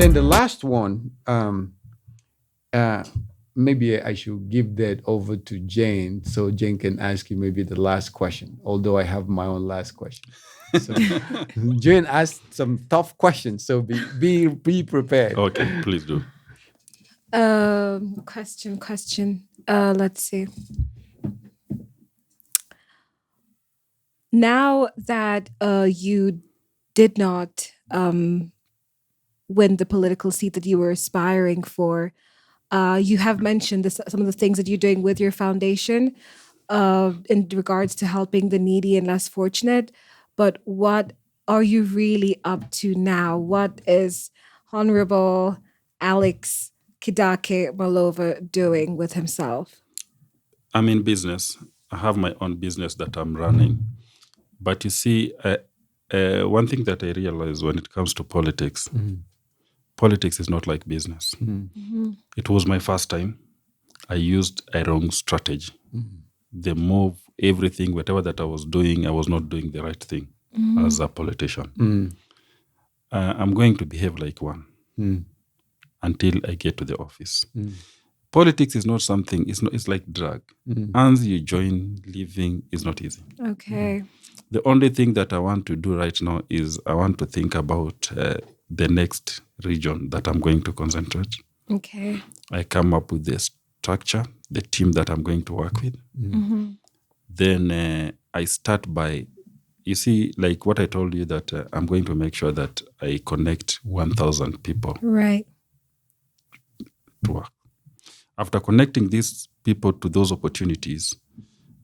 then the last one, uh, maybe I should give that over to Jane so Jane can ask you maybe the last question, although I have my own last question. So Jane asked some tough questions, so be prepared. Okay, please do. Question. Let's see. Now that you did not win the political seat that you were aspiring for, you have mentioned some of the things that you're doing with your foundation in regards to helping the needy and less fortunate. But what are you really up to now? What is Honorable Alex Kidake Malova doing with himself? I'm in business. I have my own business that I'm running. But you see, one thing that I realize when it comes to politics, politics is not like business. It was my first time. I used a wrong strategy. The move, everything, whatever that I was doing, I was not doing the right thing as a politician. I'm going to behave like one until I get to the office. Politics is not something, it's like drug. Once you join, living is not easy. Okay. The only thing that I want to do right now is I want to think about the next region that I'm going to concentrate. Okay. I come up with the structure, the team that I'm going to work with. Then I start by, you see, like what I told you, that I'm going to make sure that I connect 1,000 people Right. to work. After connecting these people to those opportunities,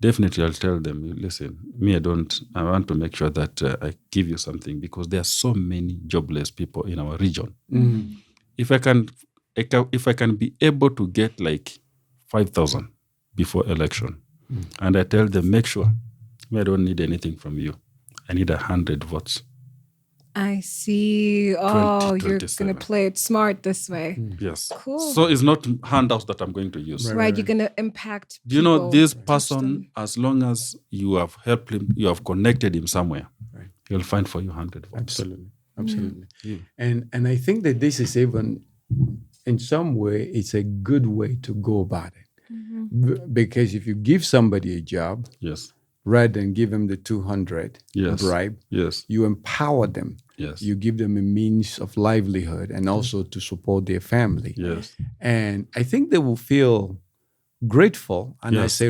definitely I'll tell them, listen, I want to make sure that I give you something, because there are so many jobless people in our region. If I can be able to get like 5,000 before election, and I tell them, make sure, I don't need anything from you. I need 100 votes. I see. Oh, you're going to 27. play it smart this way. Yes. Cool. So it's not handouts that I'm going to use. Right. You're going to impact Do you know people, this touch person, them. as long as you have helped him, you have connected him somewhere, Right. he'll find for you 100 votes. Absolutely. And I think that this is even, in some way, it's a good way to go about it. Because if you give somebody a job, Yes. rather than give them the 200 Yes. bribe, Yes. you empower them. Yes. You give them a means of livelihood and also to support their family. Yes. And I think they will feel grateful. And I Yes. say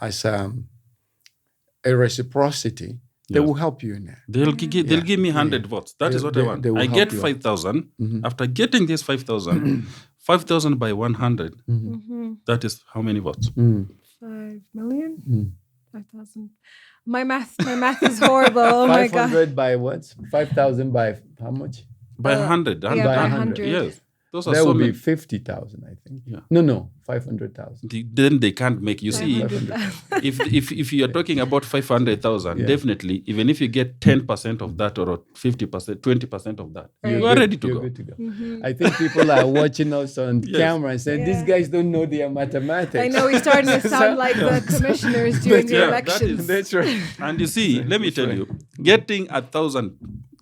as a reciprocity, they will help you in that. They'll give me 100 votes. That is what I want. they will I help get you. 5,000. After getting this 5,000, 5,000 by 100, that is how many votes? 5 million? 5,000. My math is horrible. Oh my God. 500 by what? 5,000 by how much? By 100. yeah, by 100. Yes. Those are That so would be many. 50,000, I think. Yeah. No, 500,000. Then they can't make, you see, 500,000. if you're talking about 500,000, definitely, even if you get 10% of that or 50%, 20% of that, you are ready to You're go. good to go. I think people are watching us on camera and saying, these guys don't know their mathematics. I know we're starting to sound like the commissioners during the Yeah, that elections. is- That's right. And you see, let me tell you, getting 1,000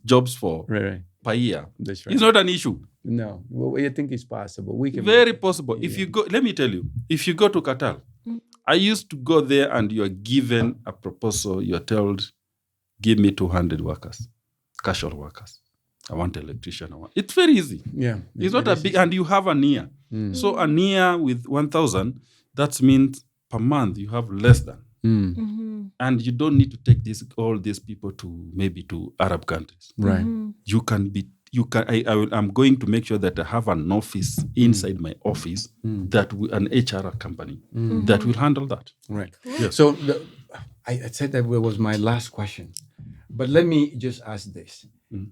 jobs for Right. per year That's right. is not an issue. No, well, I think it's possible. We can Very possible. If you go, let me tell you, if you go to Qatar, I used to go there and you are given a proposal, you are told, give me 200 workers, casual workers. I want an electrician. It's very easy. Yeah. It's not a big, and you have a year. So a year with 1,000, that means per month you have less than. And you don't need to take all these people to maybe to Arab countries. Right. I'm going to make sure that I have an office inside my office an HR company that will handle that. Right. Yes. So I said that was my last question. But let me just ask this.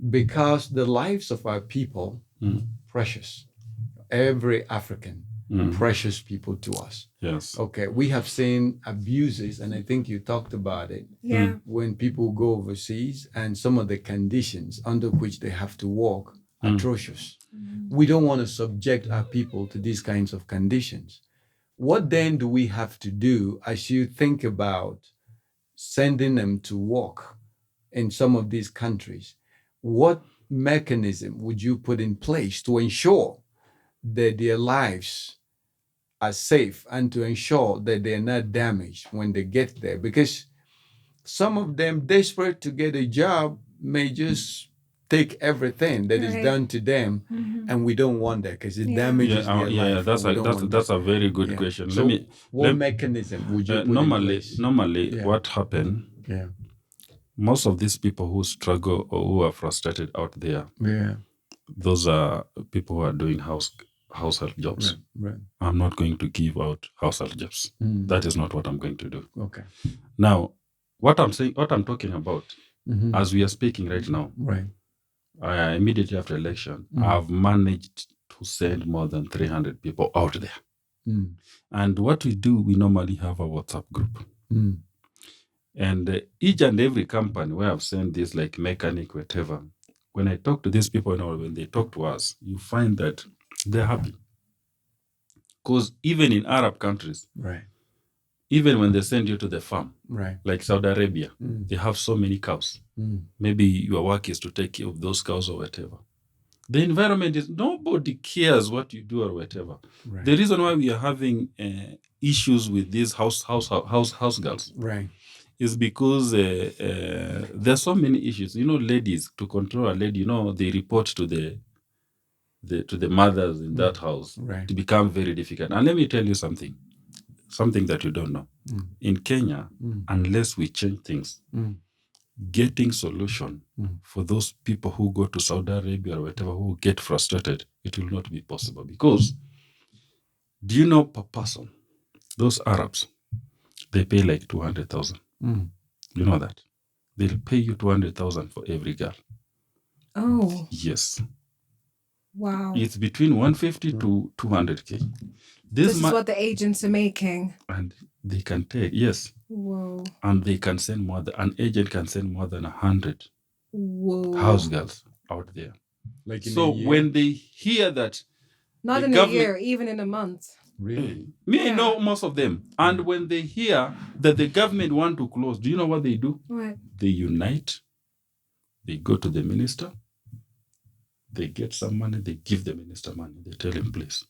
Because the lives of our people, precious. Every African, precious people to us. Yes. Okay, we have seen abuses, and I think you talked about it. Yeah. When people go overseas and some of the conditions under which they have to work, atrocious. We don't want to subject our people to these kinds of conditions. What then do we have to do as you think about sending them to work in some of these countries? What mechanism would you put in place to ensure that their lives are safe and to ensure that they're not damaged when they get there? Because some of them, desperate to get a job, may just take everything that is Right. done to them, and we don't want that because it Yeah. damages their Yeah, life. that's and we a don't want that's that. a very good Yeah. question. So what let- mechanism would you put in normally place? Yeah. what happened, Yeah. most of these people who struggle or who are frustrated out there, Yeah. those are people who are doing household jobs. Right. I'm not going to give out household jobs. Mm. That is not what I'm going to do. Okay. Now, what I'm talking about, Mhm. as we are speaking right now, Right. immediately after election, Mm. I've managed to send more than 300 people out there. Mm. And what we do, we normally have a WhatsApp group. Mm. And each and every company where I've sent this, like mechanic, whatever, when I talk to these people, when they talk to us, you find that they're happy. Because even in Arab countries, Right. even when they send you to the farm, Right. like Saudi Arabia, Mm. they have so many cows. Mm. Maybe your work is to take care of those cows or whatever. The environment is, nobody cares what you do or whatever. Right. The reason why we are having issues with these house girls Right. is because there are so many issues. Ladies, to control a lady, they report to the mothers in that house. Right. To become very difficult. And let me tell you something that you don't know. Mm. In Kenya, Mm. unless we change things, Mm. getting solution Mm. for those people who go to Saudi Arabia or whatever, who get frustrated, it will not be possible. Because, do you know, per person, those Arabs, they pay like 200,000. Mm. You know that? They'll pay you 200,000 for every girl. Oh, Yes. wow. It's between 150 to 200K. This is what the agents are making. And they can take, yes. Whoa. And they can send an agent can send more than 100 Whoa. house girls out there. Like in So a year? when they hear that, Not the in a government- year, even in a month. Really? I know most of them. And when they hear that the government want to close, do you know what they do? What? They unite. They go to the minister. They get some money. They give the minister money. They tell him, please,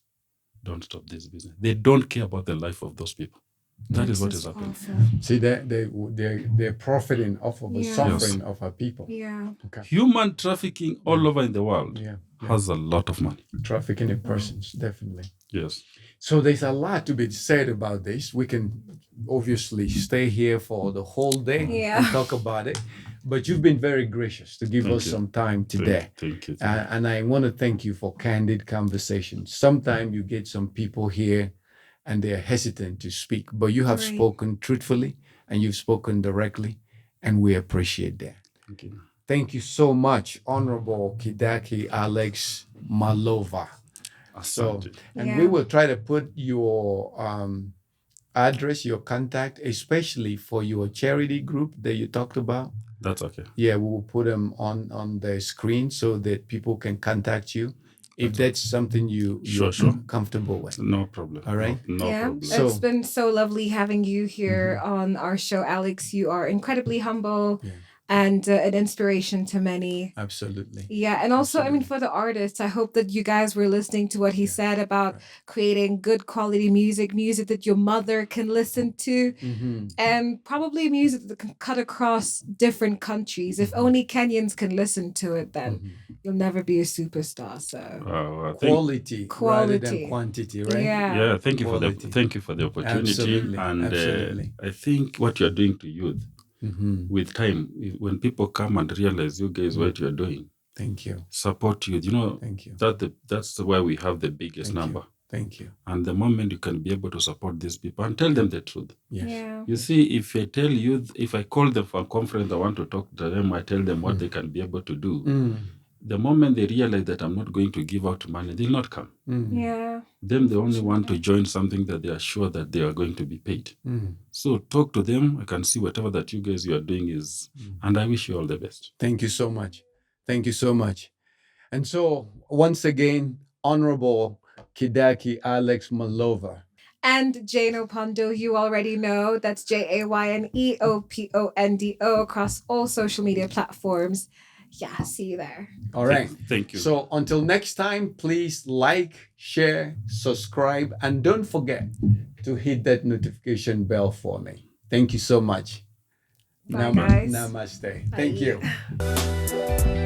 don't stop this business. They don't care about the life of those people. That is what is happening. Awful. See, they're profiting off of the Yeah. suffering of our people. Yeah. Okay. Human trafficking all over in the world Yeah. has a lot of money. Trafficking in persons, definitely. Yes. So there's a lot to be said about this. We can obviously stay here for the whole day Yeah. and talk about it. But you've been very gracious to give Thank us you. some time today. Thank you. And I want to thank you for candid conversations. Sometimes you get some people here and they're hesitant to speak, but you have Right. spoken truthfully and you've spoken directly, and we appreciate that. Thank you. Thank you so much, Honorable Kidaki Alex Malova. So, Asante. and Yeah. we will try to put your address, your contact, especially for your charity group that you talked about. That's okay. Yeah, we will put them on the screen so that people can contact you if that's something you're Sure. comfortable with. No problem. All right. No Yeah. problem. So- It's been so lovely having you here on our show, Alex. You are incredibly humble Yeah. and an inspiration to many. Absolutely. Yeah, and also, I mean, for the artists, I hope that you guys were listening to what he said about creating good quality music that your mother can listen to, Mm-hmm. and probably music that can cut across different countries. If only Kenyans can listen to it, then you'll never be a superstar. So, Quality, rather Quality. than quantity, right? yeah. Thank you Quality. for the opportunity. Absolutely, And absolutely. I think what you are doing to youth Mm-hmm. with time, when people come and realize you guys what you are doing, Thank you. support youth. Thank you. That's why we have the biggest Thank number. you. Thank you. And the moment you can be able to support these people and tell them the truth. Yes. Yeah. You see, if I tell youth, if I call them for a conference, I want to talk to them, I tell them what they can be able to do. Mm. The moment they realize that I'm not going to give out money, they'll not come. Mm. Yeah. Them, they only want to join something that they are sure that they are going to be paid. Mm. So talk to them. I can see whatever that you are doing is, and I wish you all the best. Thank you so much. Thank you so much. And so, once again, Honorable Kidaki Alex Malova. And Jane Opondo, you already know that's JAYNEOPONDO across all social media platforms. Yeah, see you there. All right. Thank you. So until next time, please like, share, subscribe, and don't forget to hit that notification bell for me. Thank you so much. Bye, guys. Namaste. Bye. Thank you.